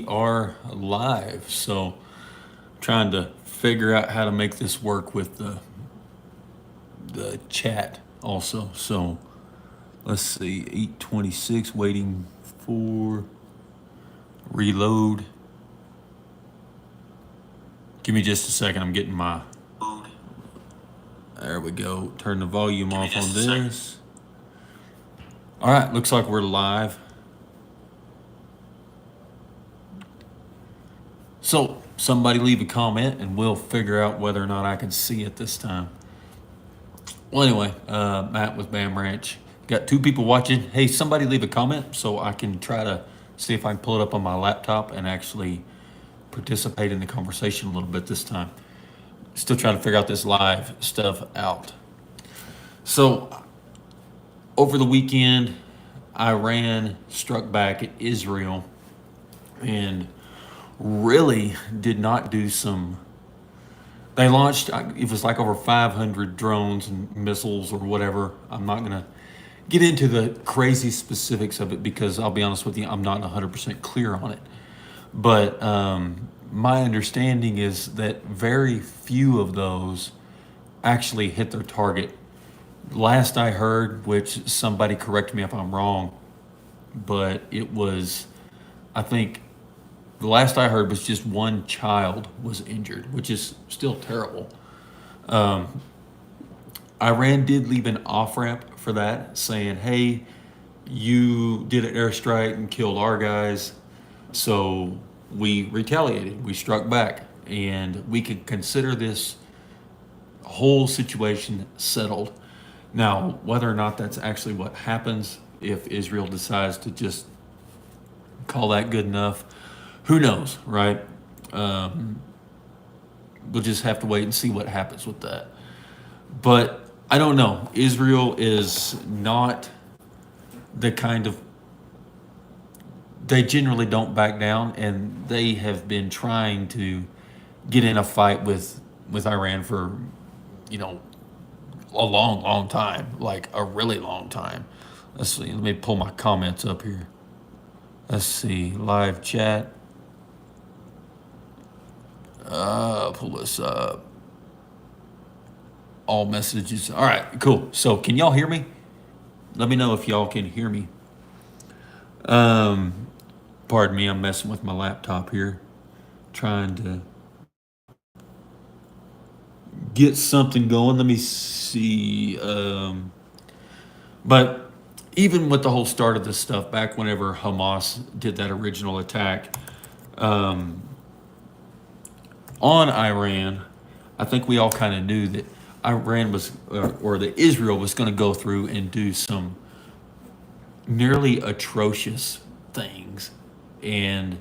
we are live. So trying to figure out how to make this work with the chat also. So let's see, 8:26, waiting for reload. Give me just a second. I'm getting my. There we go. Turn the volume off on this. All right, looks like we're live. So somebody leave a comment and we'll figure out whether or not I can see it this time. Well, anyway, Matt with BAAM Ranch. Got 2 people watching. Hey, somebody leave a comment so I can try to see if I can pull it up on my laptop and actually participate in the conversation a little bit this time. Still trying to figure out this live stuff out. So over the weekend, Iran struck back at Israel and really did not do some. They launched, it was like over 500 drones and missiles or whatever. I'm not going to get into the crazy specifics of it because I'll be honest with you, I'm not 100% clear on it. But my understanding is that very few of those actually hit their target. Last I heard, which somebody correct me if I'm wrong, but it was, I think, the last I heard was just 1 child was injured, which is still terrible. Iran did leave an off-ramp for that, saying, hey, you did an airstrike and killed our guys, so we retaliated, we struck back, and we could consider this whole situation settled. Now, whether or not that's actually what happens, if Israel decides to just call that good enough, who knows, right? We'll just have to wait and see what happens with that. But I don't know. Israel is not the kind of, they generally don't back down, and they have been trying to get in a fight with Iran for, a long time, like a really long time. Let's see, let me pull my comments up here. Let's see, live chat. Pull this up. All messages. All right, cool. So can y'all hear me? Let me know if y'all can hear me. Pardon me, I'm messing with my laptop here, trying to get something going. Let me see. But even with the whole start of this stuff, back whenever Hamas did that original attack on Iran, I think we all kind of knew that Iran was, or that Israel was going to go through and do some nearly atrocious things, and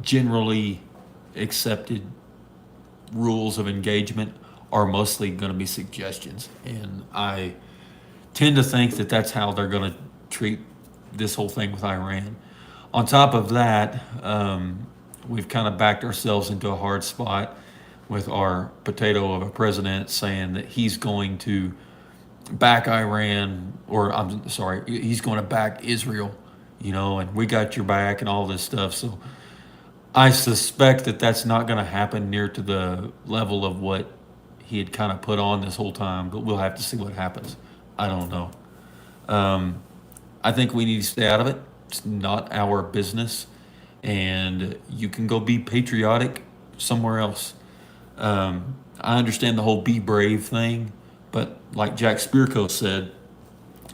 generally accepted rules of engagement are mostly going to be suggestions, and I tend to think that that's how they're going to treat this whole thing with Iran. On top of that, we've kind of backed ourselves into a hard spot with our potato of a president saying that he's going to back Iran, or I'm sorry, he's going to back Israel, and we got your back and all this stuff. So I suspect that that's not going to happen near to the level of what he had kind of put on this whole time, but we'll have to see what happens. I don't know. I think we need to stay out of it. It's not our business, and you can go be patriotic somewhere else. I understand the whole be brave thing, but like Jack Spirko said,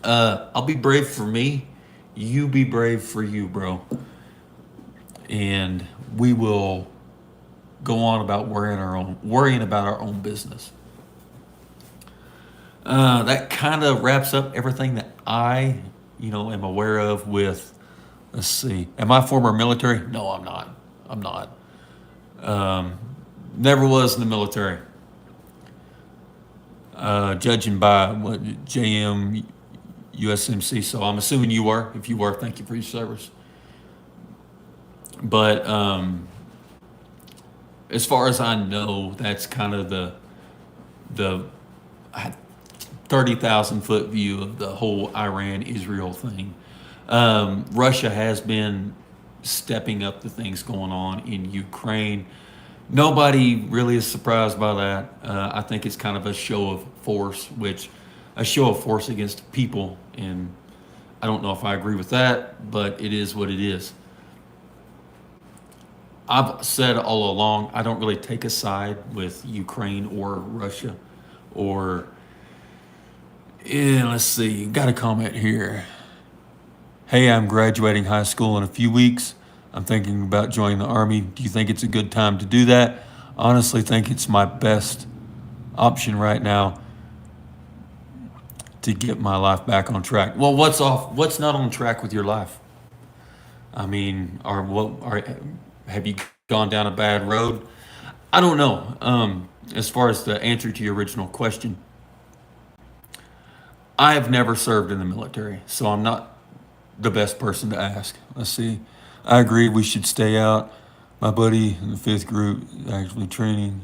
I'll be brave for me, you be brave for you, bro. And we will go on about worrying about our own business. That kind of wraps up everything that I, am aware of with, let's see, am I former military? No, I'm not. I'm not. Never was in the military. Judging by what JM USMC, so I'm assuming you were. If you were, thank you for your service. But as far as I know, that's kind of the 30,000 foot view of the whole Iran-Israel thing. Russia has been stepping up the things going on in Ukraine. Nobody really is surprised by that. I think it's kind of a show of force, a show of force against people, and I don't know if I agree with that, but it is what it is. I've said all along, I don't really take a side with Ukraine or Russia, or let's see, got a comment here. Hey, I'm graduating high school in a few weeks. I'm thinking about joining the Army. Do you think it's a good time to do that? Honestly, think it's my best option right now to get my life back on track. Well, what's not on track with your life? I mean, have you gone down a bad road? I don't know. As far as the answer to your original question, I have never served in the military, so I'm not the best person to ask. Let's see. I agree we should stay out. My buddy in the 5th group is actually training,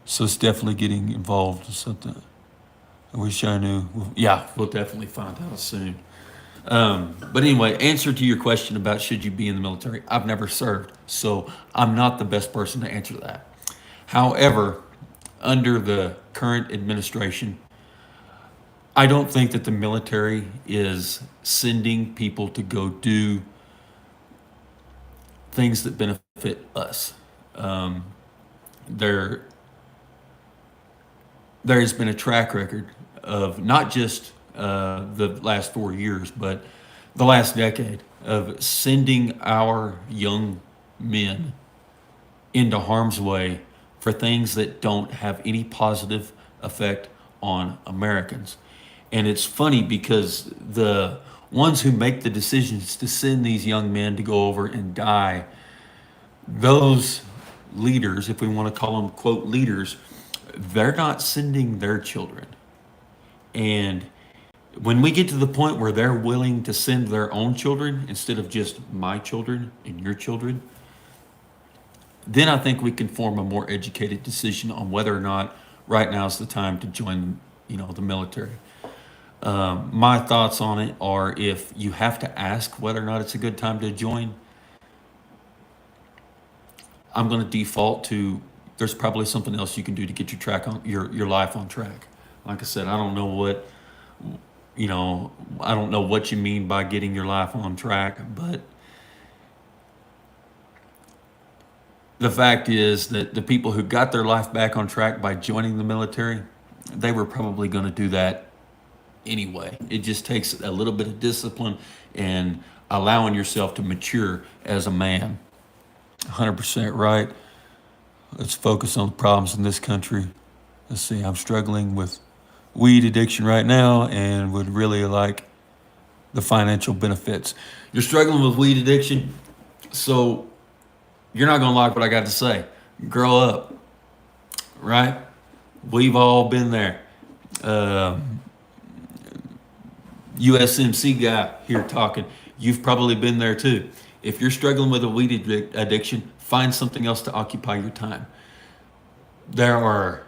so it's definitely getting involved in something. I wish I knew. Yeah, we'll definitely find out soon. But anyway, answer to your question about should you be in the military. I've never served, so I'm not the best person to answer that. However, under the current administration, I don't think that the military is sending people to go do things that benefit us. There has been a track record of not just the last 4 years, but the last decade of sending our young men into harm's way for things that don't have any positive effect on Americans. And it's funny because the ones who make the decisions to send these young men to go over and die, those leaders, if we want to call them quote leaders, they're not sending their children. And when we get to the point where they're willing to send their own children instead of just my children and your children, then I think we can form a more educated decision on whether or not right now is the time to join, the military. My thoughts on it are, if you have to ask whether or not it's a good time to join, I'm going to default to there's probably something else you can do to get your life on track. Like I said, I don't know what you mean by getting your life on track, but the fact is that the people who got their life back on track by joining the military, they were probably going to do that anyway. It just takes a little bit of discipline and allowing yourself to mature as a man. 100% right. Let's focus on the problems in this country. Let's see, I'm struggling with weed addiction right now and would really like the financial benefits. You're struggling with weed addiction, so you're not going to like what I got to say. Grow up, right? We've all been there. USMC guy here talking. You've probably been there too. If you're struggling with a weed addiction, find something else to occupy your time. There are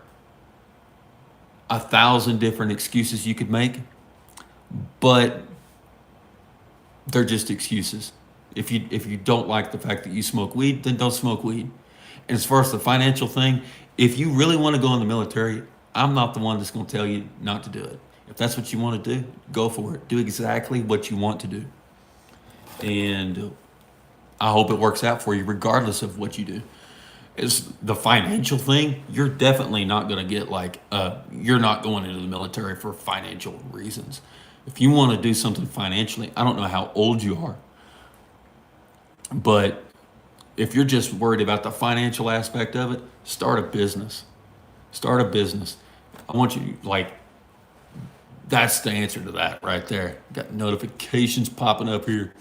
1,000 different excuses you could make, but they're just excuses. If you don't like the fact that you smoke weed, then don't smoke weed. And as far as the financial thing, if you really want to go in the military, I'm not the one that's going to tell you not to do it. If that's what you want to do, go for it. Do exactly what you want to do. And I hope it works out for you regardless of what you do. Is the financial thing, you're definitely not going to get you're not going into the military for financial reasons. If you want to do something financially, I don't know how old you are, but if you're just worried about the financial aspect of it, start a business. Start a business. I want you, that's the answer to that right there. Got notifications popping up here.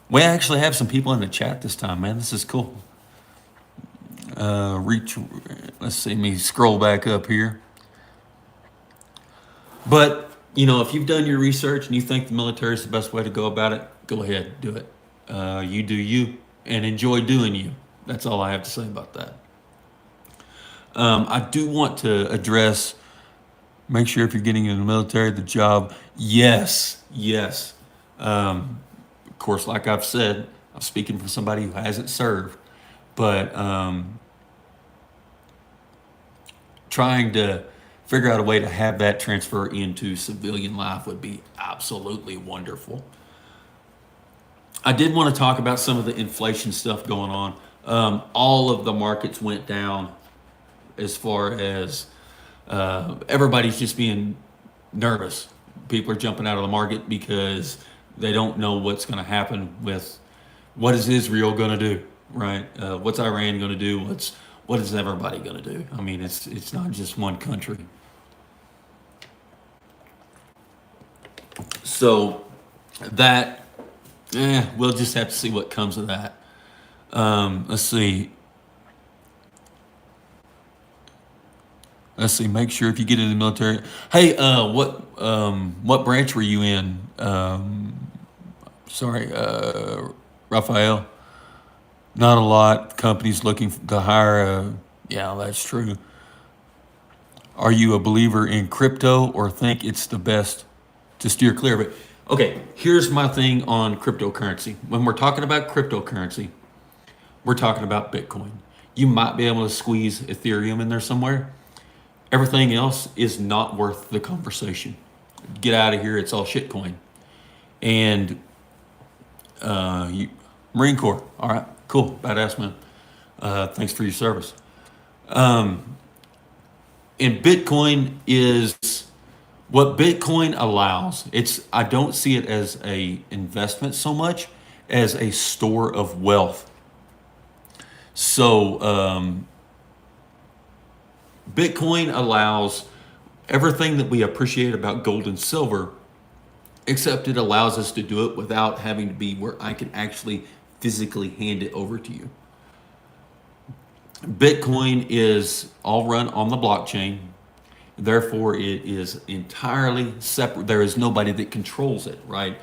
We actually have some people in the chat this time, man. This is cool. Let's see me scroll back up here. But, if you've done your research and you think the military is the best way to go about it, go ahead, do it. You do you and enjoy doing you. That's all I have to say about that. I do want to address, make sure if you're getting in the military, the job, yes. Of course, like I've said, I'm speaking from somebody who hasn't served, but trying to figure out a way to have that transfer into civilian life would be absolutely wonderful. I did want to talk about some of the inflation stuff going on. All of the markets went down as far as everybody's just being nervous. People are jumping out of the market because they don't know what's going to happen with what is Israel going to do, right? What's Iran going to do? What is everybody going to do? I mean, it's not just one country. So that, we'll just have to see what comes of that. Let's see. Let's see. Make sure if you get into the military. Hey, what branch were you in? Sorry, Raphael. Not a lot. Companies looking to hire. Yeah, that's true. Are you a believer in crypto or think it's the best to steer clear of it? Okay, here's my thing on cryptocurrency. When we're talking about cryptocurrency, we're talking about Bitcoin. You might be able to squeeze Ethereum in there somewhere. Everything else is not worth the conversation. Get out of here. It's all shitcoin. And Marine Corps. All right, cool, badass man. Thanks for your service. And Bitcoin is what Bitcoin allows. I don't see it as a investment so much as a store of wealth. So Bitcoin allows everything that we appreciate about gold and silver, except it allows us to do it without having to be where I can actually physically hand it over to you. Bitcoin is all run on the blockchain. Therefore, it is entirely separate. There is nobody that controls it, right?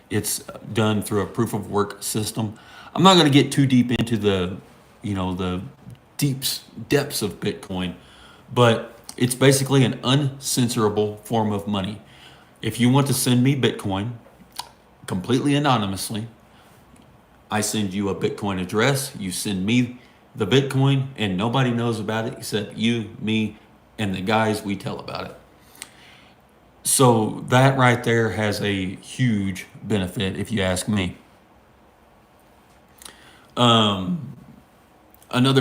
It's done through a proof of work system. I'm not going to get too deep into the depths of Bitcoin, but it's basically an uncensorable form of money. If you want to send me Bitcoin completely anonymously, I send you a Bitcoin address, you send me the Bitcoin, and nobody knows about it except you, me, and the guys we tell about it. So that right there has a huge benefit if you ask me. Another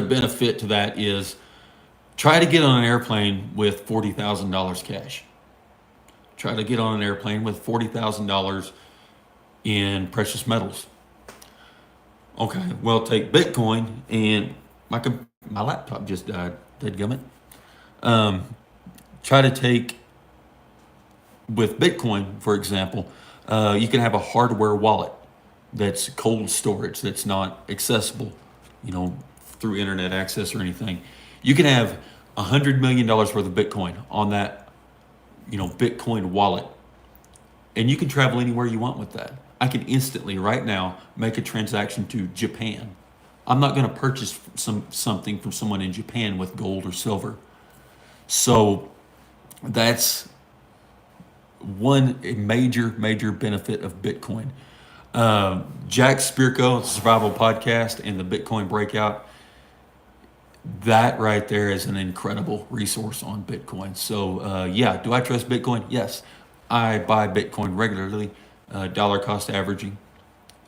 benefit to that is try to get on an airplane with $40,000 cash. Try to get on an airplane with $40,000 in precious metals. Okay, well, take Bitcoin, and my laptop just died, dadgummit. Try to take, with Bitcoin, for example, you can have a hardware wallet that's cold storage, that's not accessible, through internet access or anything. You can have $100 million worth of Bitcoin on that, Bitcoin wallet, and you can travel anywhere you want with that. I can instantly, right now, make a transaction to Japan. I'm not going to purchase something from someone in Japan with gold or silver. So that's one major benefit of Bitcoin. Jack Spirko, the Survival Podcast, and the Bitcoin Breakout, that right there is an incredible resource on Bitcoin. So do I trust Bitcoin? Yes. I buy Bitcoin regularly, dollar cost averaging.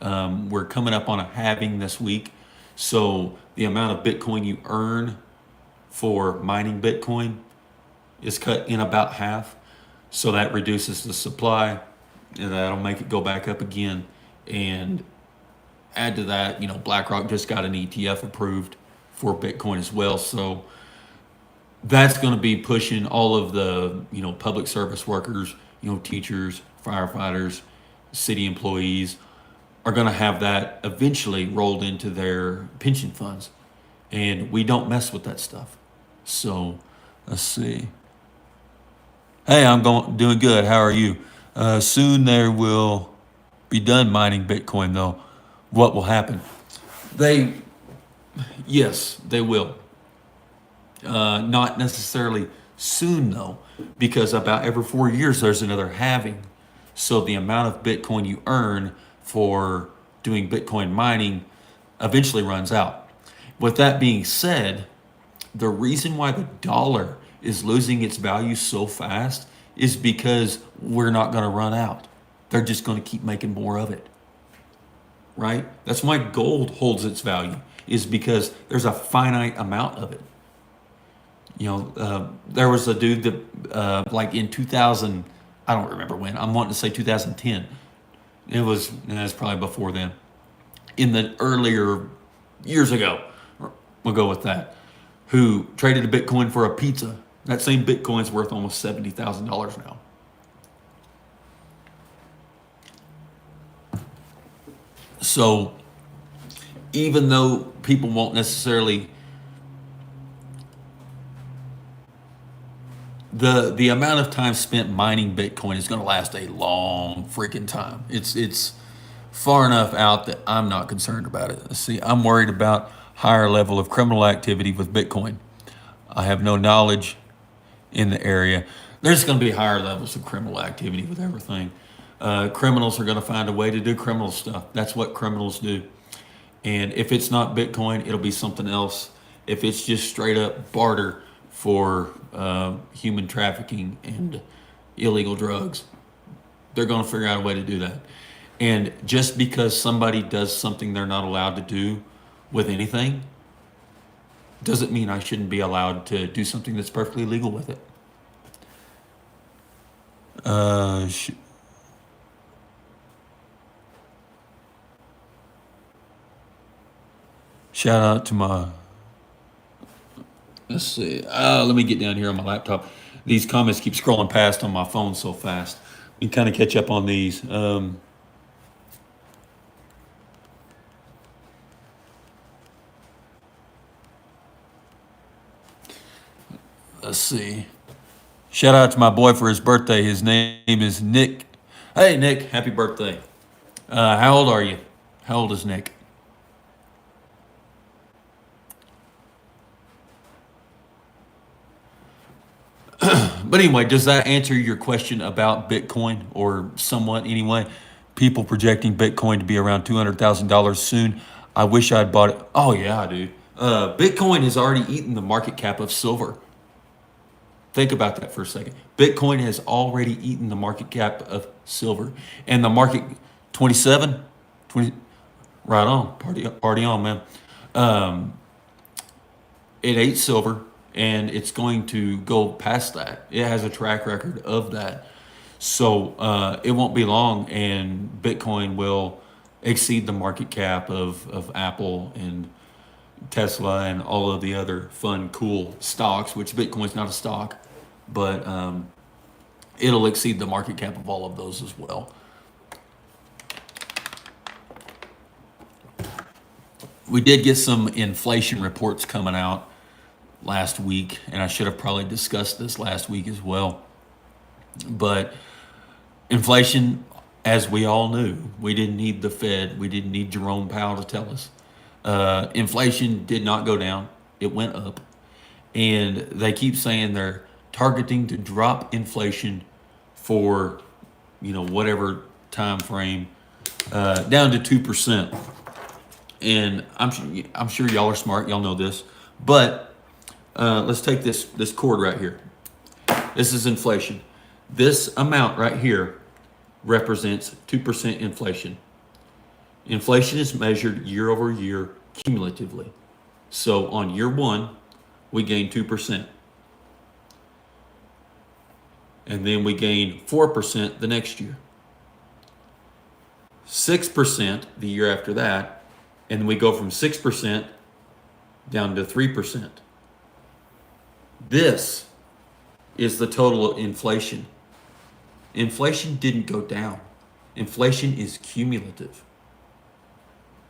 We're coming up on a halving this week. So the amount of Bitcoin you earn for mining Bitcoin is cut in about half. So that reduces the supply, and that'll make it go back up again. And add to that, BlackRock just got an ETF approved for Bitcoin as well. So that's going to be pushing all of the, public service workers, teachers, firefighters, city employees are going to have that eventually rolled into their pension funds. And we don't mess with that stuff. So let's see. Hey, I'm doing good. How are you? Soon there will be done mining Bitcoin, though. What will happen? Yes, they will. Not necessarily soon, though, because about every 4 years there's another halving. So the amount of Bitcoin you earn for doing Bitcoin mining eventually runs out. With that being said, the reason why the dollar is losing its value so fast is because we're not going to run out. They're just going to keep making more of it, right? That's why gold holds its value, is because there's a finite amount of it. There was a dude that, like in 2000, I don't remember when, I'm wanting to say 2010. It's probably before then. In the earlier years ago, we'll go with that, who traded a Bitcoin for a pizza. That same Bitcoin's worth almost $70,000 now. So even though people won't necessarily, the amount of time spent mining Bitcoin is going to last a long freaking time. It's far enough out that I'm not concerned about it. See, I'm worried about higher level of criminal activity with Bitcoin. I have no knowledge in the area. There's going to be higher levels of criminal activity with everything. Criminals are going to find a way to do criminal stuff. That's what criminals do. And if it's not Bitcoin, it'll be something else. If it's just straight up barter for human trafficking and illegal drugs, they're going to figure out a way to do that. And just because somebody does something they're not allowed to do with anything, doesn't mean I shouldn't be allowed to do something that's perfectly legal with it. Shout out to my, let's see, let me get down here on my laptop. These comments keep scrolling past on my phone so fast. We can kind of catch up on these. Let's see. Shout out to my boy for his birthday. His name is Nick. Hey, Nick, happy birthday. How old are you? How old is Nick? But anyway, does that answer your question about Bitcoin, or somewhat anyway? People projecting Bitcoin to be around $200,000 soon. I wish I'd bought it. Oh, yeah, dude. Bitcoin has already eaten the market cap of silver. Think about that for a second. Bitcoin has already eaten the market cap of silver. And the market, 27? 20, right on. Party on, man. It ate silver, and it's going to go past that. It has a track record of that. So it won't be long, and Bitcoin will exceed the market cap of Apple and Tesla and all of the other fun, cool stocks, which Bitcoin's not a stock, but it'll exceed the market cap of all of those as well. We did get some inflation reports coming out last week, and I should have probably discussed this last week as well. But inflation, as we all knew, we didn't need the Fed, we didn't need Jerome Powell to tell us. Inflation did not go down, it went up. And they keep saying they're targeting to drop inflation for, whatever time frame, down to 2%. And I'm sure y'all are smart, y'all know this, but let's take this chord right here. This is inflation. This amount right here represents 2% inflation. Inflation is measured year over year cumulatively. So on year one, we gain 2%. And then we gain 4% the next year. 6% the year after that. And we go from 6% down to 3%. This is the total of inflation. Inflation didn't go down. Inflation is cumulative.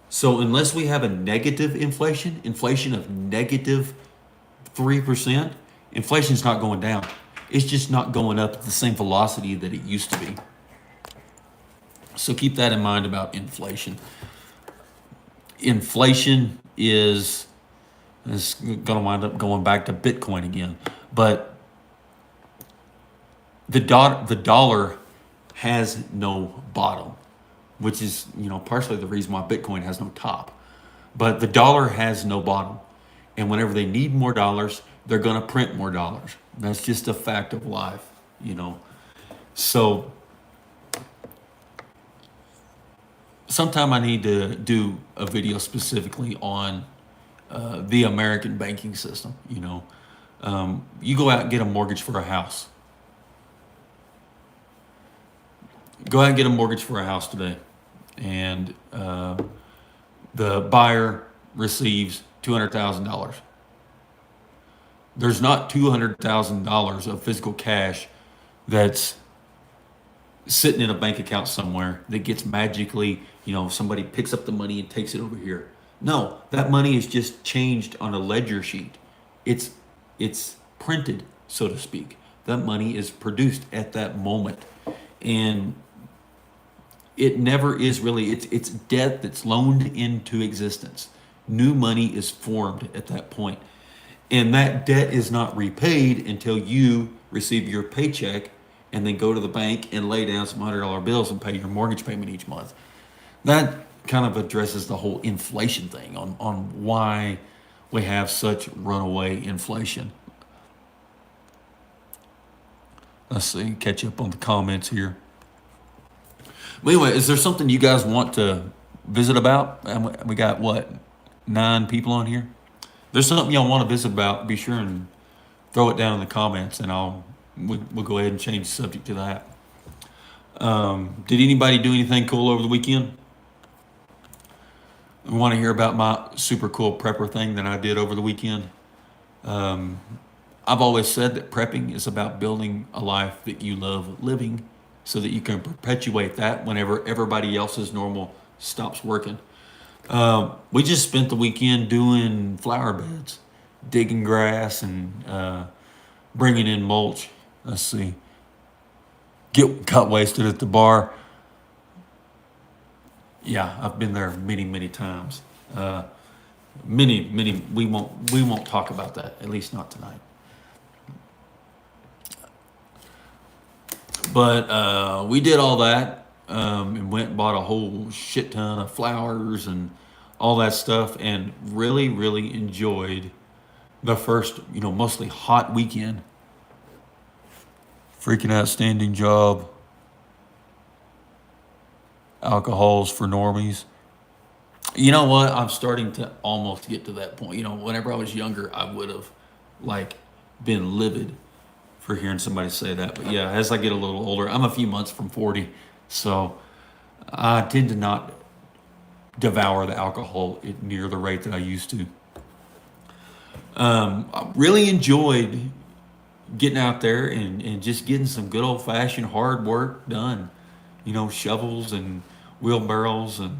So unless we have a negative inflation of negative 3%, inflation's not going down. It's just not going up at the same velocity that it used to be. So keep that in mind about inflation. Inflation is going to wind up going back to Bitcoin again. But the dollar has no bottom, which is, partially the reason why Bitcoin has no top. But the dollar has no bottom. And whenever they need more dollars, they're going to print more dollars. That's just a fact of life. So sometime I need to do a video specifically on the American banking system. You go out and get a mortgage for a house. Go out and get a mortgage for a house today, and the buyer receives $200,000. There's not $200,000 of physical cash that's sitting in a bank account somewhere that gets magically, somebody picks up the money and takes it over here. No, that money is just changed on a ledger sheet. It's printed, so to speak. That money is produced at that moment. And it never is really, it's debt that's loaned into existence. New money is formed at that point. And that debt is not repaid until you receive your paycheck and then go to the bank and lay down some $100 bills and pay your mortgage payment each month. That kind of addresses the whole inflation thing on why we have such runaway inflation. Let's see, catch up on the comments here. But anyway, is there something you guys want to visit about? We got, 9 people on here? If there's something y'all want to visit about, be sure and throw it down in the comments, and we'll go ahead and change the subject to that. Did anybody do anything cool over the weekend? We want to hear about my super cool prepper thing that I did over the weekend. I've always said that prepping is about building a life that you love living so that you can perpetuate that whenever everybody else's normal stops working. We just spent the weekend doing flower beds, digging grass, and bringing in mulch. Let's see. Got wasted at the bar. Yeah, I've been there many times. Many. We won't talk about that. At least not tonight. But we did all that and went and bought a whole shit ton of flowers and all that stuff, and really enjoyed the first, mostly hot weekend. Freaking outstanding job. Alcohols for normies. You know what? I'm starting to almost get to that point. Whenever I was younger, I would have been livid for hearing somebody say that. But yeah, as I get a little older, I'm a few months from 40, so I tend to not devour the alcohol at near the rate that I used to. I really enjoyed getting out there and just getting some good old-fashioned hard work done. Shovels and wheelbarrows and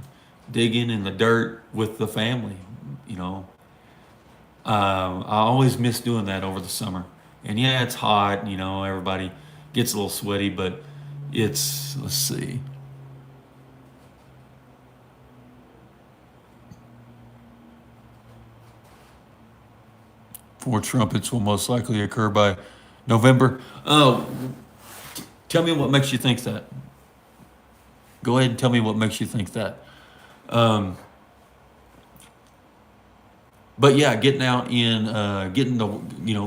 digging in the dirt with the family. I always miss doing that over the summer. And yeah, it's hot, everybody gets a little sweaty, but let's see. 4 trumpets will most likely occur by November. Oh, tell me what makes you think that. Go ahead and tell me what makes you think that. But yeah, getting out and getting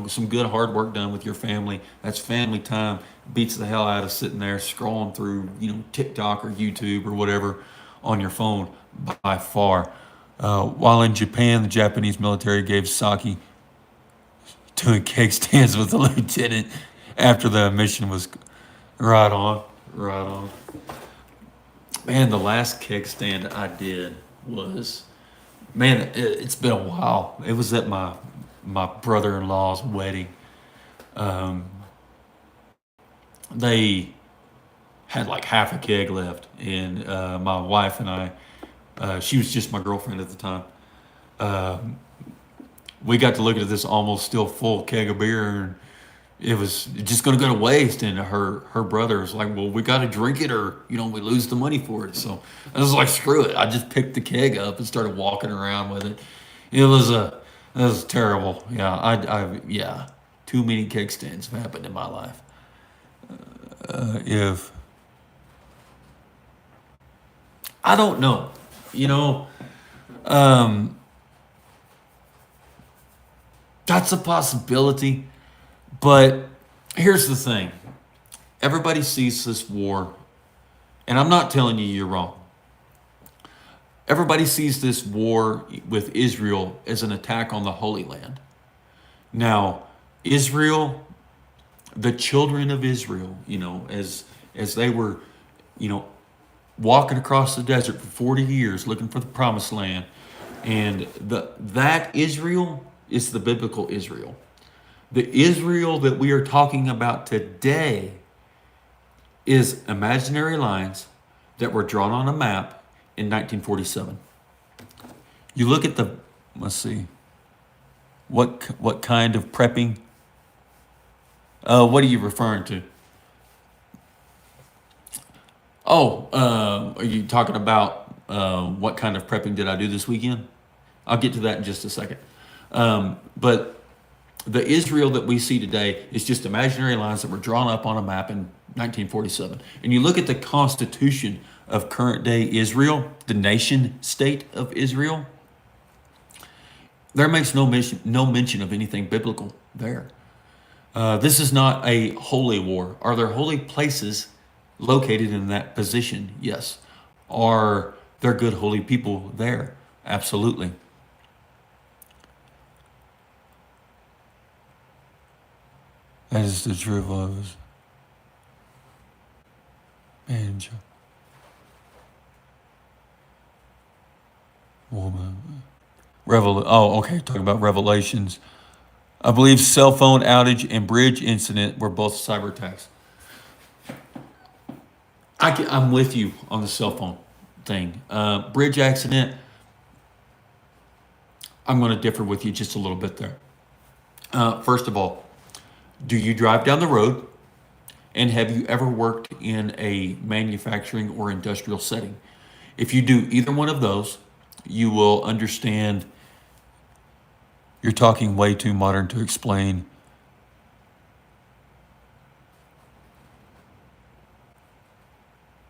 some good hard work done with your family. That's family time. Beats the hell out of sitting there scrolling through TikTok or YouTube or whatever on your phone by far. While in Japan, the Japanese military gave sake doing keg stands with the lieutenant after the mission was right on. Man, the last keg stand I did was, it's been a while. It was at my brother-in-law's wedding. They had half a keg left, and my wife and I, she was just my girlfriend at the time. We got to look at this almost still full keg of beer, and it was just going to go to waste. And her brother was like, well, we got to drink it or, we lose the money for it. So I was like, screw it. I just picked the keg up and started walking around with it. It was terrible. Yeah. Too many keg stands have happened in my life. If I don't know. You know, um, that's a possibility. But here's the thing. Everybody sees this war, and I'm not telling you you're wrong. Everybody sees this war with Israel as an attack on the Holy Land. Now, Israel, the children of Israel, as they were, you know, walking across the desert for 40 years looking for the promised land, and that Israel is the biblical Israel. The Israel that we are talking about today is imaginary lines that were drawn on a map in 1947. You look at let's see, what kind of prepping? What are you referring to? Oh, are you talking about what kind of prepping did I do this weekend? I'll get to that in just a second. But the Israel that we see today is just imaginary lines that were drawn up on a map in 1947. And you look at the constitution of current day Israel, the nation state of Israel, there makes no mention of anything biblical there. This is not a holy war. Are there holy places located in that position? Yes. Are there good holy people there? Absolutely. That is the true love. Man, woman. Okay, talking about Revelations. I believe cell phone outage and bridge incident were both cyber attacks. I'm with you on the cell phone thing. Bridge accident, I'm going to differ with you just a little bit there. First of all, do you drive down the road? And have you ever worked in a manufacturing or industrial setting? If you do either one of those, you will understand you're talking way too modern to explain.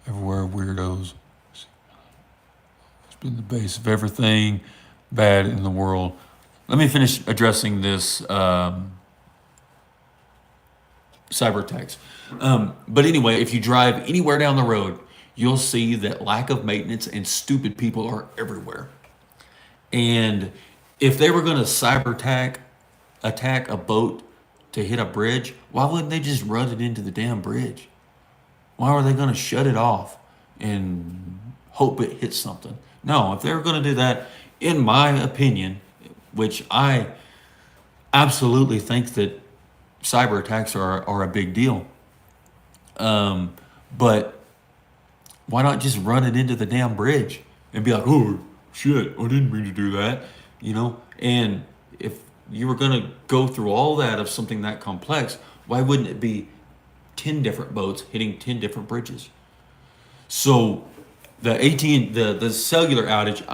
Everywhere weirdos. It's been the base of everything bad in the world. Let me finish addressing this cyber attacks. But anyway, if you drive anywhere down the road, you'll see that lack of maintenance and stupid people are everywhere. And if they were going to attack a boat to hit a bridge, why wouldn't they just run it into the damn bridge? Why were they going to shut it off and hope it hits something? No, if they were going to do that, in my opinion, which I absolutely think that cyber attacks are a big deal, but why not just run it into the damn bridge and be like, oh, shit, I didn't mean to do that, And if you were going to go through all that of something that complex, why wouldn't it be 10 different boats hitting 10 different bridges? So the cellular outage,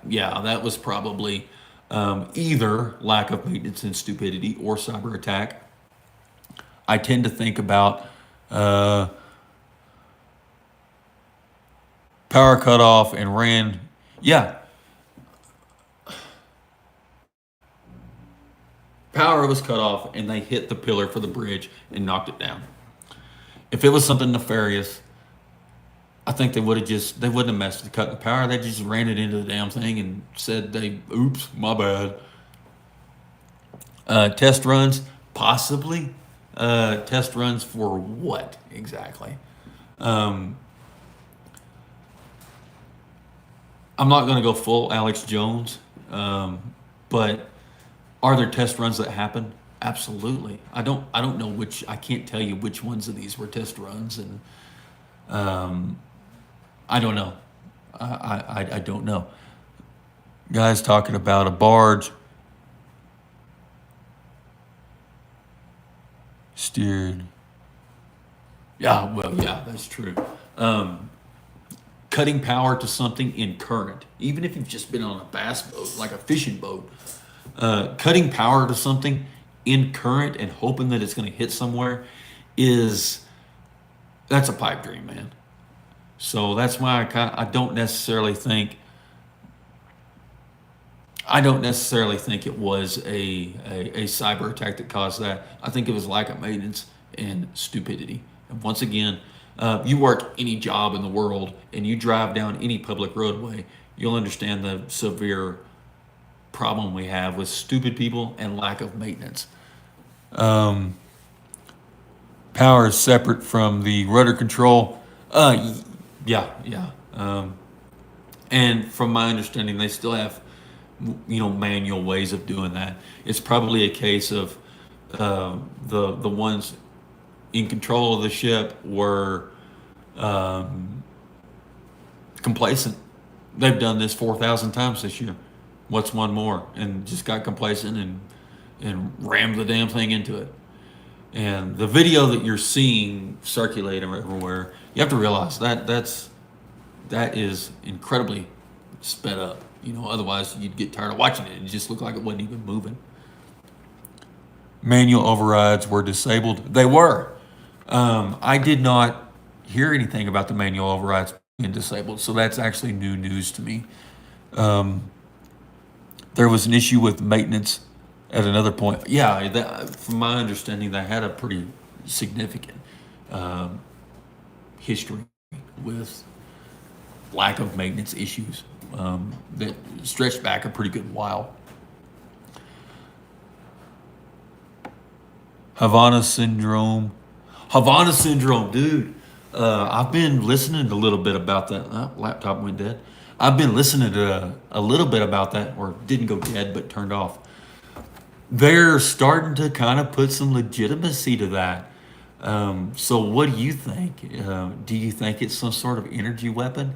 that was probably either lack of maintenance and stupidity or cyber attack. I tend to think about power cut off and ran. Yeah. Power was cut off and they hit the pillar for the bridge and knocked it down. If it was something nefarious, I think they wouldn't have messed with cutting the power. They just ran it into the damn thing and said oops, my bad. Test runs, possibly. Test runs for what exactly? I'm not going to go full Alex Jones, but are there test runs that happen? Absolutely. I don't know which. I can't tell you which ones of these were test runs, and I don't know. I don't know. Guys talking about a barge steered. Yeah, well, yeah, that's true. Cutting power to something in current, even if you've just been on a bass boat, like a fishing boat, cutting power to something in current and hoping that it's going to hit somewhere that's a pipe dream, man. So that's why I don't necessarily think it was a cyber attack that caused that. I think it was lack of maintenance and stupidity. And once again, you work any job in the world and you drive down any public roadway, you'll understand the severe problem we have with stupid people and lack of maintenance. Power is separate from the rudder control. Yeah. And from my understanding, they still have, manual ways of doing that. It's probably a case of the ones in control of the ship were complacent. They've done this 4,000 times this year. What's one more? And just got complacent and rammed the damn thing into it. And the video that you're seeing circulating everywhere, you have to realize that is incredibly sped up. Otherwise you'd get tired of watching it. It just looked like it wasn't even moving. Manual overrides were disabled. They were. I did not hear anything about the manual overrides being disabled, so that's actually new news to me. There was an issue with maintenance at another point. Yeah, from my understanding, they had a pretty significant history with lack of maintenance issues that stretched back a pretty good while. Havana syndrome, dude. I've been listening a little bit about that. Laptop went dead. I've been listening to a little bit about that, or didn't go dead, but turned off. They're starting to kind of put some legitimacy to that. So what do you think? Do you think it's some sort of energy weapon?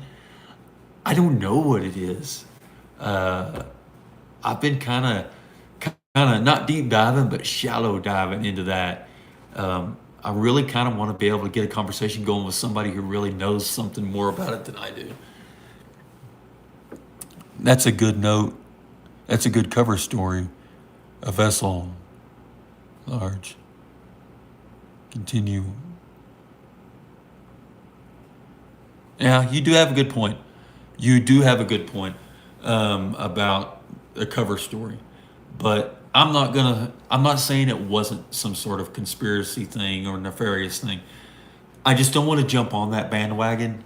I don't know what it is. I've been kind of not deep diving, but shallow diving into that. I really kind of want to be able to get a conversation going with somebody who really knows something more about it than I do. That's a good note. That's a good cover story. A vessel large. Continue. Yeah, you do have a good point. About a cover story. But I'm not saying it wasn't some sort of conspiracy thing or nefarious thing. I just don't want to jump on that bandwagon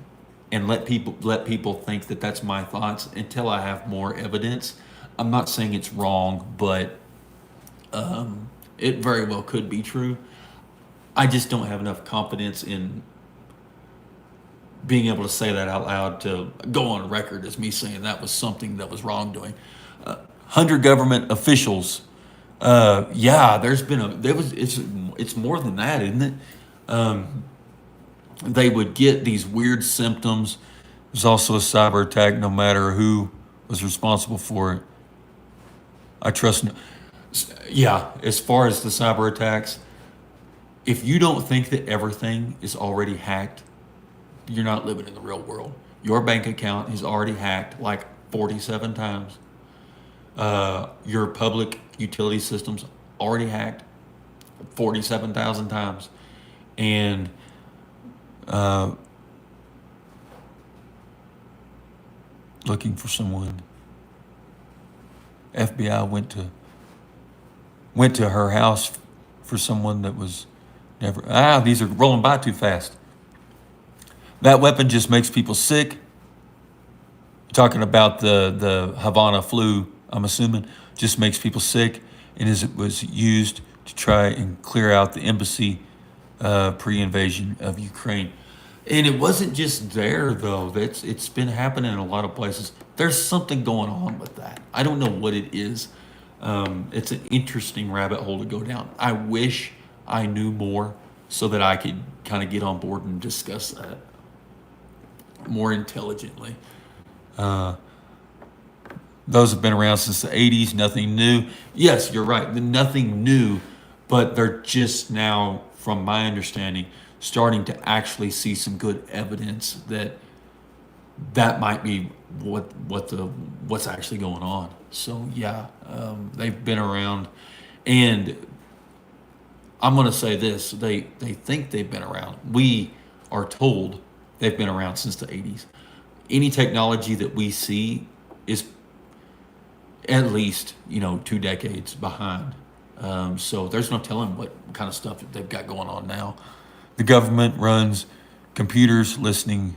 and let people think that that's my thoughts until I have more evidence. I'm not saying it's wrong, but it very well could be true. I just don't have enough confidence in being able to say that out loud to go on record as me saying that was something that was wrongdoing. 100 government officials. It's more than that, isn't it? They would get these weird symptoms. There's also a cyber attack, no matter who was responsible for it. I trust. Yeah, as far as the cyber attacks, if you don't think that everything is already hacked, you're not living in the real world. Your bank account is already hacked like 47 times. Your public utility system's already hacked 47,000 times. And looking for someone. FBI went to her house for someone that was never. These are rolling by too fast. That weapon just makes people sick. Talking about the Havana flu, I'm assuming, just makes people sick, and it was used to try and clear out the embassy pre-invasion of Ukraine. And it wasn't just there, though. It's been happening in a lot of places. There's something going on with that. I don't know what it is. It's an interesting rabbit hole to go down. I wish I knew more so that I could kind of get on board and discuss that more intelligently. Those have been around since the 80s, nothing new. Yes, you're right, nothing new, but they're just now, from my understanding, starting to actually see some good evidence that might be what's actually going on. So yeah, they've been around, and I'm going to say this: they think they've been around. We are told They've been around since the 80s. Any technology that we see is at least, 2 decades behind. So there's no telling what kind of stuff that they've got going on now. The government runs computers listening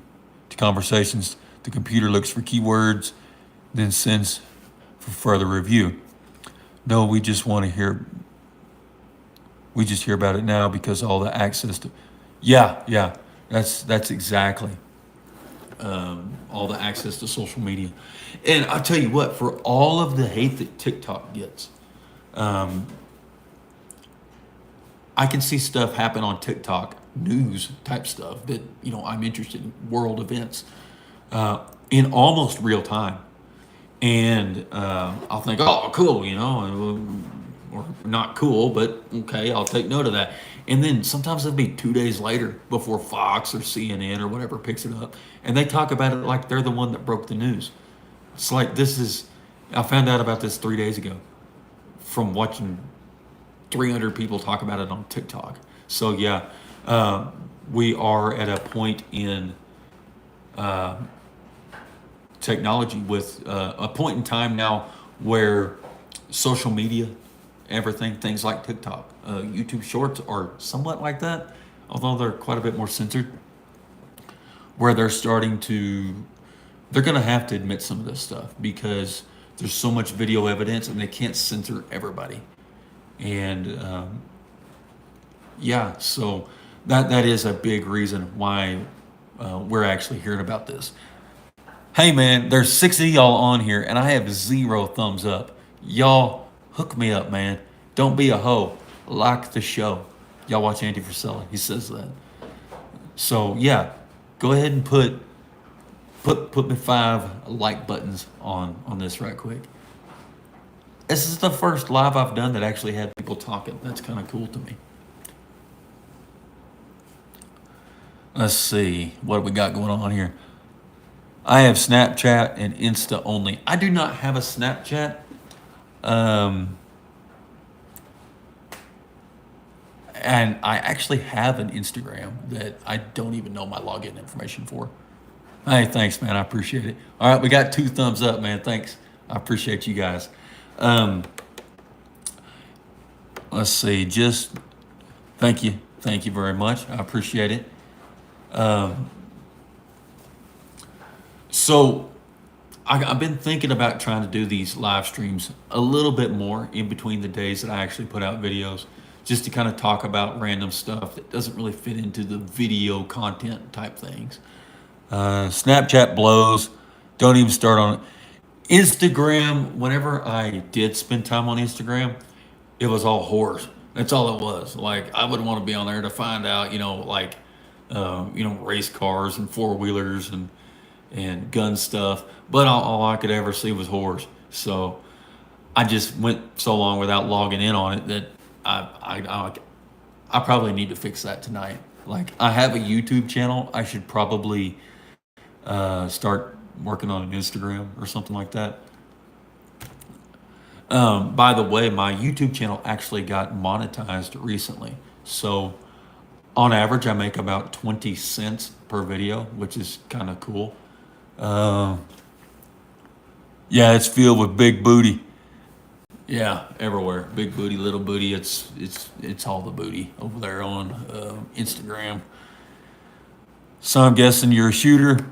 to conversations. The computer looks for keywords, then sends for further review. No, we just hear about it now because all the access to, yeah, that's exactly all the access to social media. And I'll tell you what, for all of the hate that TikTok gets, I can see stuff happen on TikTok, news type stuff that, I'm interested in, world events, in almost real time. And I'll think, oh, cool, or not cool, but okay, I'll take note of that. And then sometimes it'll be 2 days later before Fox or CNN or whatever picks it up, and they talk about it like they're the one that broke the news. It's like, I found out about this 3 days ago from watching 300 people talk about it on TikTok. So yeah, we are at a point in technology with a point in time now where social media, everything, things like TikTok, YouTube Shorts are somewhat like that, although they're quite a bit more censored, where they're going to have to admit some of this stuff because there's so much video evidence and they can't censor everybody. And so that is a big reason why we're actually hearing about this. Hey man, there's 6 of y'all on here and I have 0 thumbs up. Y'all hook me up, man. Don't be a hoe. Like the show. Y'all watch Andy Frisella. He says that. So yeah, go ahead and put me 5 like buttons on this right quick. This is the first live I've done that actually had people talking. That's kind of cool to me. Let's see. What do we got going on here? I have Snapchat and Insta only. I do not have a Snapchat. And I actually have an Instagram that I don't even know my login information for. Hey, thanks, man. I appreciate it. All right, we got 2 thumbs up, man. Thanks. I appreciate you guys. Let's see. Just thank you. Thank you very much. I appreciate it. So I've been thinking about trying to do these live streams a little bit more in between the days that I actually put out videos, just to kind of talk about random stuff that doesn't really fit into the video content type things. Snapchat blows. Don't even start on it. Instagram, whenever I did spend time on Instagram, it was all horrors. That's all it was. Like, I wouldn't want to be on there to find out, race cars and 4-wheelers and gun stuff. But all I could ever see was horrors. So I just went so long without logging in on it that I probably need to fix that tonight. Like, I have a YouTube channel. I should probably start working on an Instagram or something like that. By the way, my YouTube channel actually got monetized recently. So on average, I make about 20 cents per video, which is kind of cool. Yeah, it's filled with big booty. Yeah, everywhere. Big booty, little booty. It's all the booty over there on Instagram. So I'm guessing you're a shooter.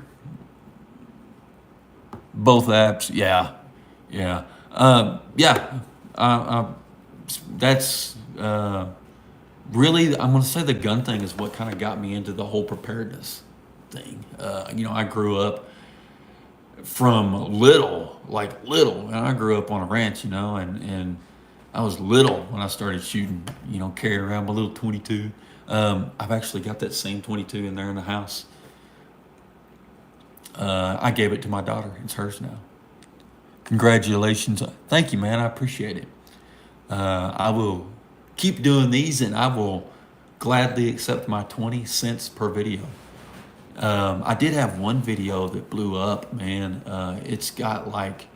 Both apps, yeah. That's really, I'm going to say the gun thing is what kind of got me into the whole preparedness thing. I grew up from little, and I grew up on a ranch, and I was little when I started shooting, carrying around my little 22. I've actually got that same 22 in there in the house. I gave it to my daughter. It's hers now. Congratulations. Thank you, man. I appreciate it. I will keep doing these, and I will gladly accept my 20 cents per video. I did have one video that blew up, man. It's got like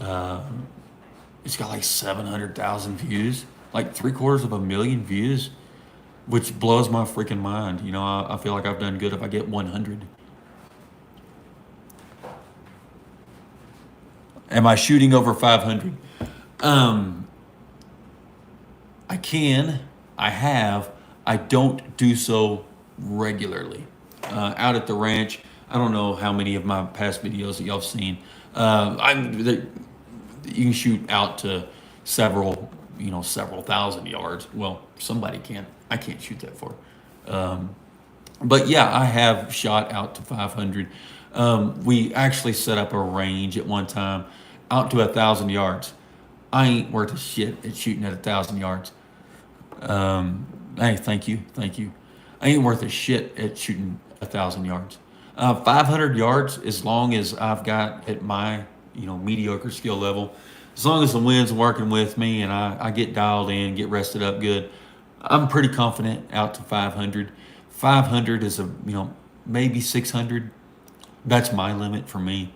700,000 views, like 750,000 views. which blows my freaking mind. You know, I feel like I've done good if I get 100. Am I shooting over 500? Um, I can, I have, I don't do so regularly. Out at the ranch, I don't know how many of my past videos that y'all have seen. You can shoot out to several thousand yards. Well, somebody can. I can't shoot that far. But yeah, I have shot out to 500. We actually set up a range at one time out to 1,000 yards. I ain't worth a shit at shooting at 1,000 yards. Hey, thank you, thank you. I ain't worth a shit at shooting 1,000 yards. 500 yards, as long as I've got at my mediocre skill level, as long as the wind's working with me and I get dialed in, get rested up good, I'm pretty confident out to 500. 500 is maybe 600. That's my limit for me.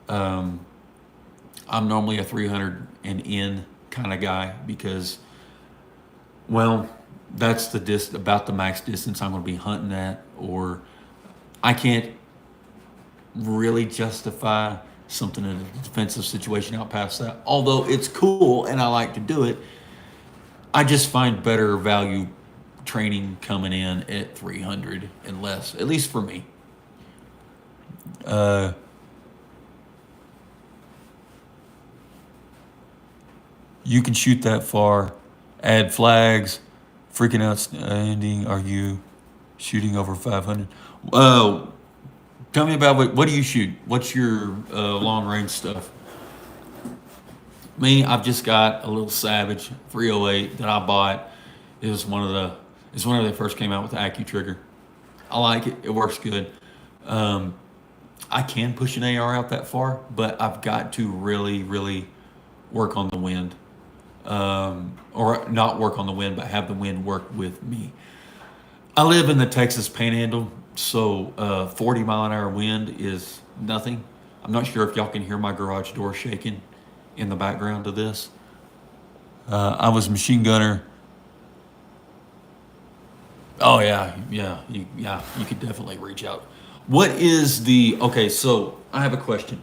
I'm normally a 300 and in kind of guy because, well, that's about the max distance I'm going to be hunting at, or I can't really justify something in a defensive situation out past that. Although it's cool and I like to do it, I just find better value training coming in at 300 and less, at least for me. You can shoot that far, add flags, freaking outstanding. Are you shooting over 500? Tell me about what do you shoot? What's your long range stuff? Me, I've just got a little Savage 308 that I bought. It's when they first came out with the AccuTrigger. I like it. It works good. I can push an AR out that far, but I've got to really, really work on the wind. Or not work on the wind, but have the wind work with me. I live in the Texas Panhandle, so 40 mile an hour wind is nothing. I'm not sure if y'all can hear my garage door shaking in the background of this. I was a machine gunner. Oh yeah, you could definitely reach out. What is okay, so I have a question.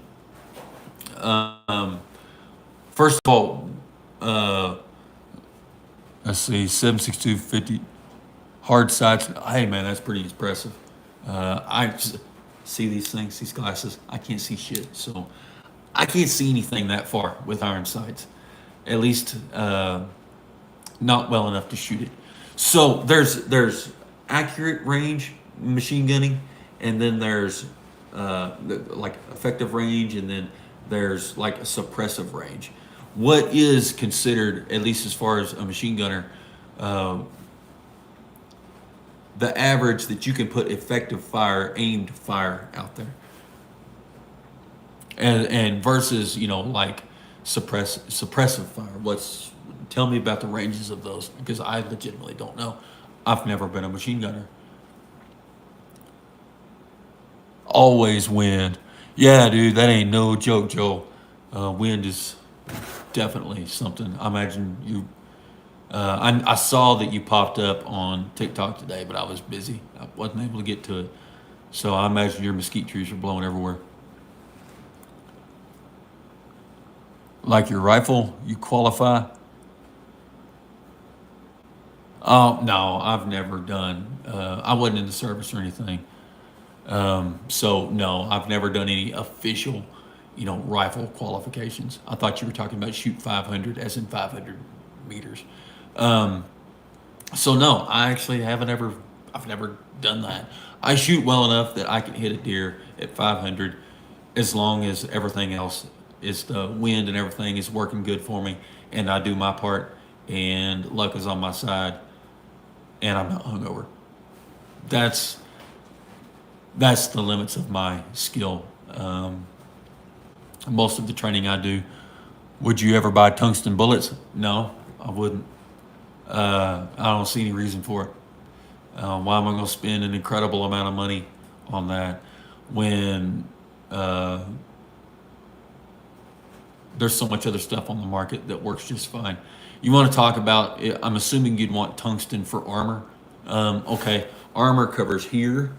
First of all, let's see, 7.6250 hard sights. Hey man, that's pretty impressive. I see these glasses. I can't see shit, so I can't see anything that far with iron sights. At least not well enough to shoot it. So there's accurate range machine gunning, and then there's like effective range, and then there's like a suppressive range. What is considered, at least as far as a machine gunner, the average that you can put effective fire, aimed fire out there, and versus like suppressive fire? Tell me about the ranges of those, because I legitimately don't know. I've never been a machine gunner. Always wind. Yeah, dude, that ain't no joke, Joe. Wind is definitely something. I imagine you. I saw that you popped up on TikTok today, but I was busy. I wasn't able to get to it. So I imagine your mesquite trees are blowing everywhere. Like your rifle, you qualify? Oh, no, I've never done. I wasn't in the service or anything. So no, I've never done any official, rifle qualifications. I thought you were talking about shoot 500 as in 500 meters. So no, I've never done that. I shoot well enough that I can hit a deer at 500 as long as everything else is, the wind and everything is working good for me, and I do my part and luck is on my side and I'm not hungover. That's the limits of my skill. Most of the training I do. Would you ever buy tungsten bullets? No, I wouldn't. I don't see any reason for it. Why am I going to spend an incredible amount of money on that when there's so much other stuff on the market that works just fine. You want to talk about? I'm assuming you'd want tungsten for armor. Okay, armor covers here,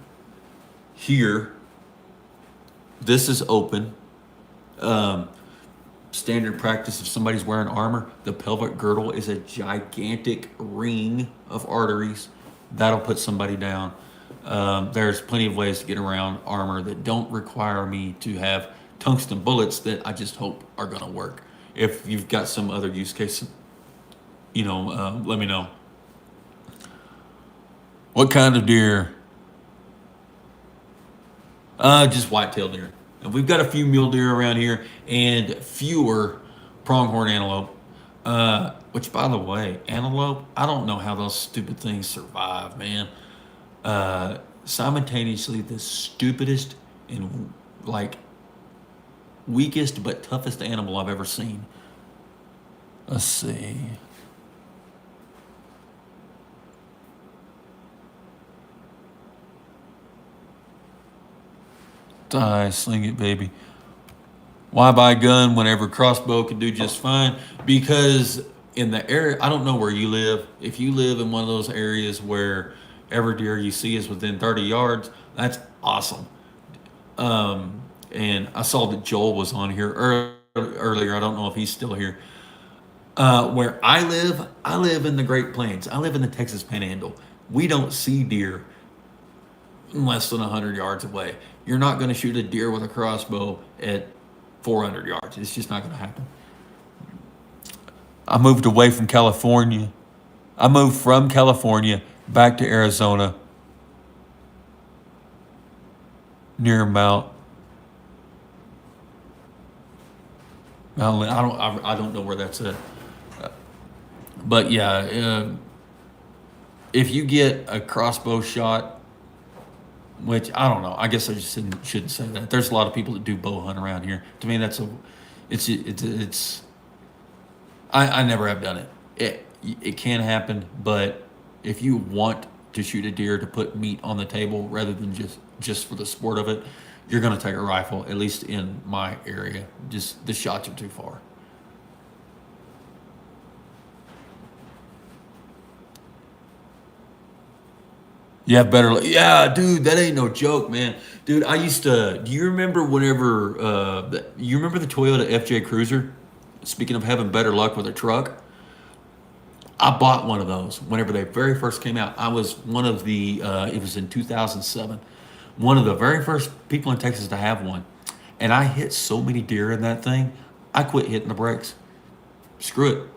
here. This is open. Standard practice if somebody's wearing armor, the pelvic girdle is a gigantic ring of arteries. That'll put somebody down. There's plenty of ways to get around armor that don't require me to have tungsten bullets that I just hope are going to work. If you've got some other use case, let me know. What kind of deer? Just whitetail deer. And we've got a few mule deer around here and fewer pronghorn antelope. Which, by the way, antelope, I don't know how those stupid things survive, man. Simultaneously, the stupidest and weakest but toughest animal I've ever seen. Let's see. Die, sling it, baby. Why buy a gun whenever crossbow can do just fine? Because in the area, I don't know where you live. If you live in one of those areas where every deer you see is within 30 yards, that's awesome. And I saw that Joel was on here earlier. I don't know if he's still here. Where I live in the Great Plains. I live in the Texas Panhandle. We don't see deer less than 100 yards away. You're not going to shoot a deer with a crossbow at 400 yards. It's just not going to happen. I moved away from California. I moved from California back to Arizona near Mount. I don't know where that's at. But yeah, if you get a crossbow shot, which I don't know, I guess I just shouldn't say that. There's a lot of people that do bow hunt around here. To me, I never have done it. It can happen, but if you want to shoot a deer to put meat on the table rather than just for the sport of it, you're going to take a rifle, at least in my area. Just the shots are too far. You have better luck. Yeah, dude, that ain't no joke, man. Dude, I used to. Do you remember whenever? You remember the Toyota FJ Cruiser? Speaking of having better luck with a truck, I bought one of those whenever they very first came out. I was one of the. It was in 2007. One of the very first people in Texas to have one, and I hit so many deer in that thing, I quit hitting the brakes. Screw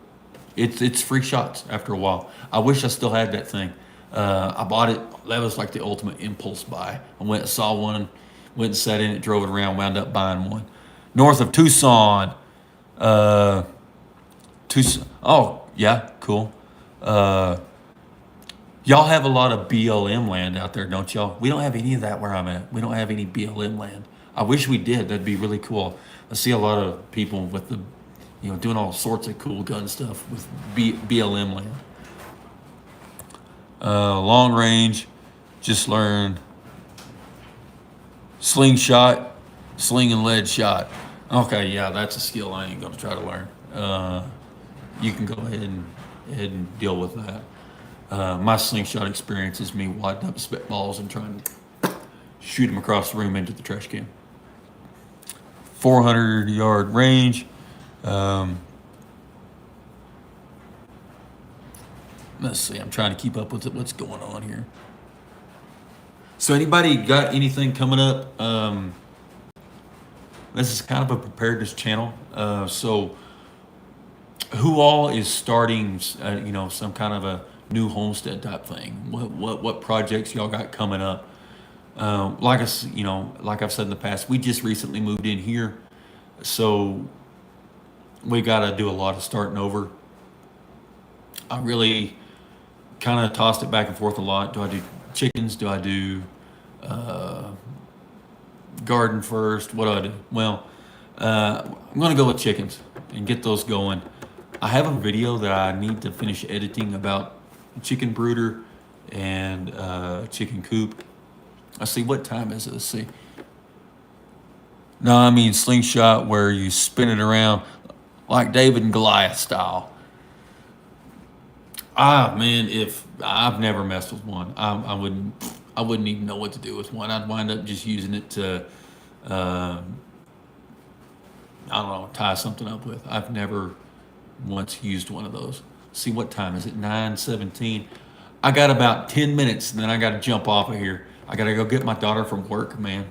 it. It's free shots after a while. I wish I still had that thing. I bought it. That was like the ultimate impulse buy. I went and saw one, went and sat in it, drove it around, wound up buying one. North of Tucson. Tucson. Oh, yeah, cool. Y'all have a lot of BLM land out there, don't y'all? We don't have any of that where I'm at. We don't have any BLM land. I wish we did. That'd be really cool. I see a lot of people with doing all sorts of cool gun stuff with BLM land. Long range, just learn slingshot, sling and lead shot. Okay, yeah, that's a skill I ain't gonna try to learn. You can go ahead and deal with that. My slingshot experience is me wadding up spitballs and trying to shoot them across the room into the trash can. 400-yard range. Let's see. I'm trying to keep up with what's going on here. So anybody got anything coming up? This is kind of a preparedness channel. So who all is starting, some kind of a new homestead type thing? What projects y'all got coming up? Like I've said in the past, we just recently moved in here, so we got to do a lot of starting over. I really kind of tossed it back and forth a lot. Do I do chickens? Do I do garden first? What do I do? Well, I'm going to go with chickens and get those going. I have a video that I need to finish editing about chicken brooder and chicken coop. Let's see, what time is it? Let's see. No, I mean slingshot where you spin it around. like David and Goliath style. Ah, man, if I've never messed with one, I wouldn't even know what to do with one. I'd wind up just using it to, uh, I don't know, tie something up with. I've never once used one of those. See, what time is it? 9:17. I got about 10 minutes, and then I got to jump off of here. I got to go get my daughter from work, man.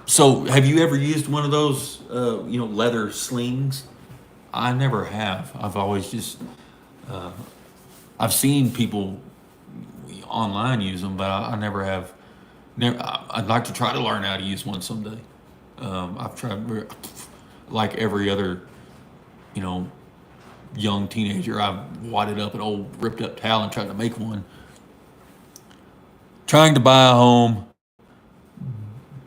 So, have you ever used one of those, leather slings? I never have. I've always just, I've seen people online use them, but I never have. Never. I'd like to try to learn how to use one someday. I've tried, like every other, you know, young teenager. I've wadded up an old ripped up towel and tried to make one. Trying to buy a home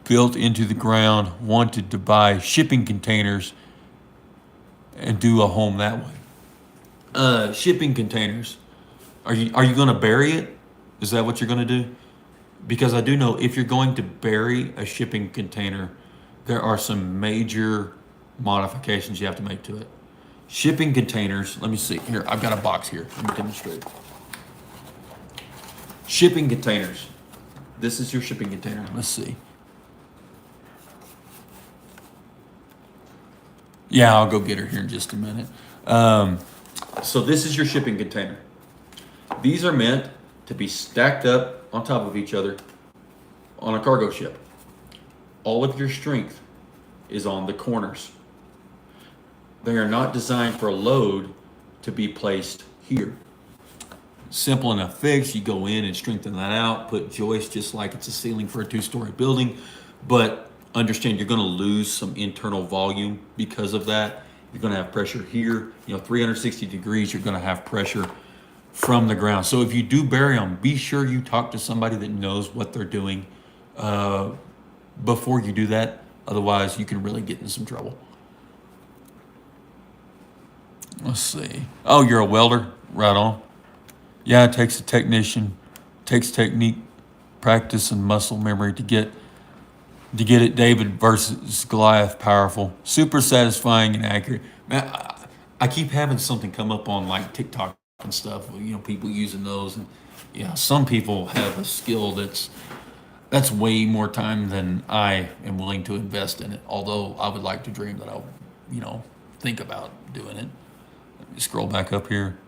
built into the ground, wanted to buy shipping containers and do a home that way. Shipping containers. Are you going to bury it? Is that what you're going to do? Because I do know if you're going to bury a shipping container, there are some major modifications you have to make to it. Shipping containers, let me see. Here, I've got a box here. Let me demonstrate. Shipping containers. This is your shipping container. Let's see. Yeah, I'll go get her here in just a minute. So this is your shipping container. These are meant to be stacked up on top of each other on a cargo ship. All of your strength is on the corners. They are not designed for a load to be placed here. Simple enough fix. You go in and strengthen that out, put joists just like it's a ceiling for a 2-story building, but understand you're going to lose some internal volume because of that. You're going to have pressure here, 360 degrees, you're going to have pressure from the ground. So if you do bury them, be sure you talk to somebody that knows what they're doing before you do that. Otherwise, you can really get in some trouble. Let's see. Oh, you're a welder? Right on. Yeah, it takes a technician, takes technique, practice, and muscle memory to get it. David versus Goliath, powerful, super satisfying and accurate. Man, I keep having something come up on like TikTok and stuff. People using those, and yeah, some people have a skill that's way more time than I am willing to invest in it. Although I would like to dream that I'll, think about doing it. Let me scroll back up here.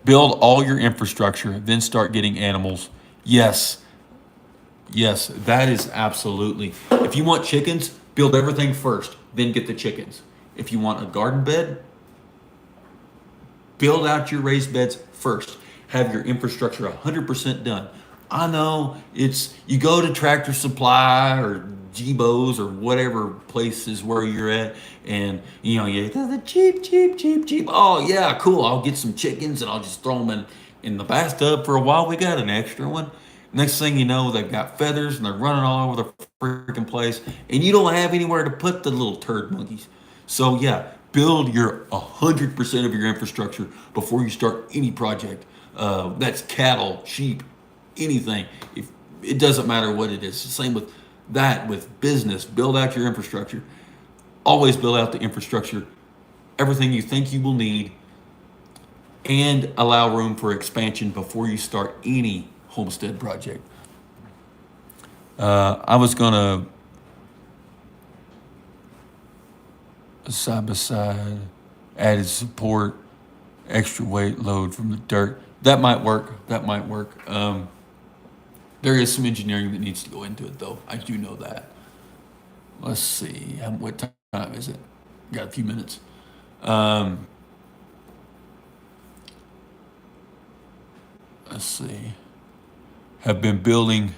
Build all your infrastructure, then start getting animals. Yes, that is absolutely. If you want chickens, build everything first, then get the chickens. If you want a garden bed, build out your raised beds first. Have your infrastructure 100% done. I know you go to Tractor Supply or Gebo's or whatever places where you're at, and you the cheap. Oh yeah, cool. I'll get some chickens and I'll just throw them in the bathtub for a while. We got an extra one. Next thing you know, they've got feathers and they're running all over the freaking place, and you don't have anywhere to put the little turd monkeys. So yeah, build your 100% of your infrastructure before you start any project. That's cattle, sheep, anything. If it doesn't matter what it is. Same with that, with business. Build out your infrastructure. Always build out the infrastructure, everything you think you will need, and allow room for expansion before you start any homestead project. I was gonna side by side added support, extra weight load from the dirt. That might work. There is some engineering that needs to go into it, though. I do know that. Let's see. What time is it? Got a few minutes. Let's see. Have been building.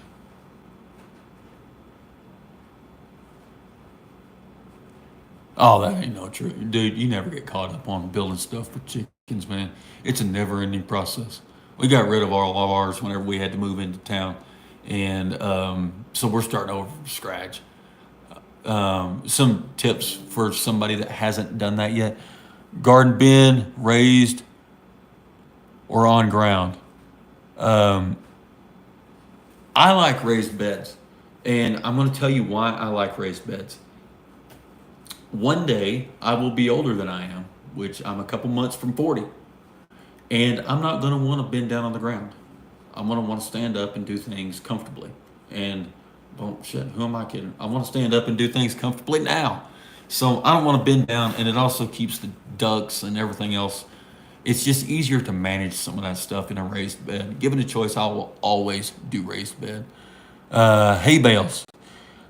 Oh, that ain't no true. Dude, you never get caught up on building stuff for chickens, man. It's a never-ending process. We got rid of all of ours whenever we had to move into town. And so we're starting over from scratch. Some tips for somebody that hasn't done that yet. Garden bin, raised, or on ground. I like raised beds. And I'm going to tell you why I like raised beds. One day I will be older than I am, which I'm a couple months from 40. And I'm not going to want to bend down on the ground. I'm going to want to stand up and do things comfortably. And, well, shit, who am I kidding? I want to stand up and do things comfortably now. So I don't want to bend down, and it also keeps the ducts and everything else. It's just easier to manage some of that stuff in a raised bed. Given a choice, I will always do raised bed. Hay bales.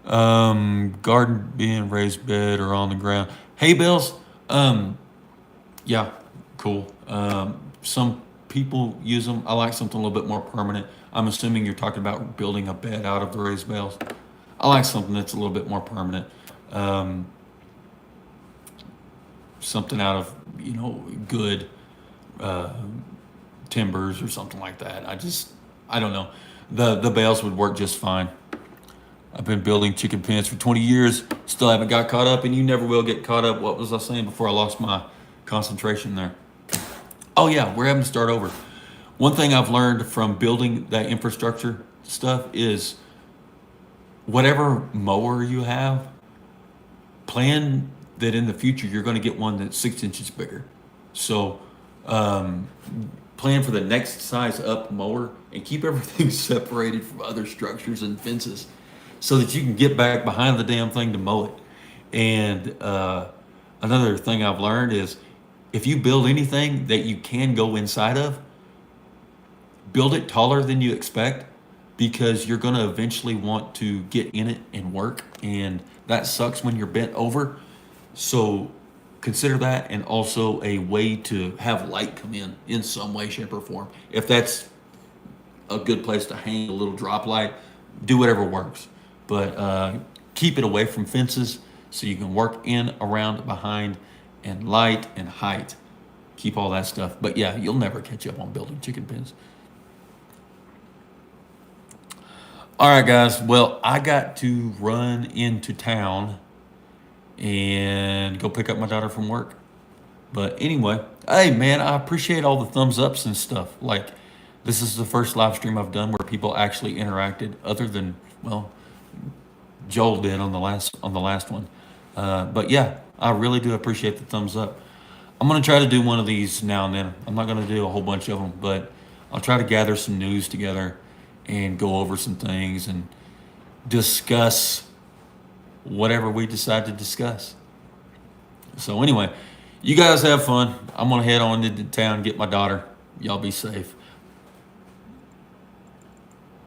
Garden being raised bed or on the ground. Hay bales, yeah, cool. Some people use them. I like something a little bit more permanent. I'm assuming you're talking about building a bed out of the raised bales. I like something that's a little bit more permanent. Something out of, good timbers or something like that. I don't know. The bales would work just fine. I've been building chicken pens for 20 years, still haven't got caught up, and you never will get caught up. What was I saying before I lost my concentration there? Oh yeah, we're having to start over. One thing I've learned from building that infrastructure stuff is whatever mower you have, plan that in the future you're going to get one that's 6 inches bigger. So plan for the next size up mower and keep everything separated from other structures and fences so that you can get back behind the damn thing to mow it. And another thing I've learned is if you build anything that you can go inside of, build it taller than you expect, because you're going to eventually want to get in it and work, and that sucks when you're bent over. So consider that, and also a way to have light come in some way, shape, or form. If that's a good place to hang a little drop light, do whatever works. But keep it away from fences so you can work in, around, behind, and light and height. Keep all that stuff. But yeah, you'll never catch up on building chicken pens. All right, guys. Well, I got to run into town and go pick up my daughter from work. But anyway, hey, man, I appreciate all the thumbs ups and stuff. Like, this is the first live stream I've done where people actually interacted, other than, well, Joel did on the last one. But yeah, I really do appreciate the thumbs up. I'm going to try to do one of these now and then. I'm not going to do a whole bunch of them, but I'll try to gather some news together and go over some things and discuss whatever we decide to discuss. So anyway, you guys have fun. I'm going to head on into town and get my daughter. Y'all be safe.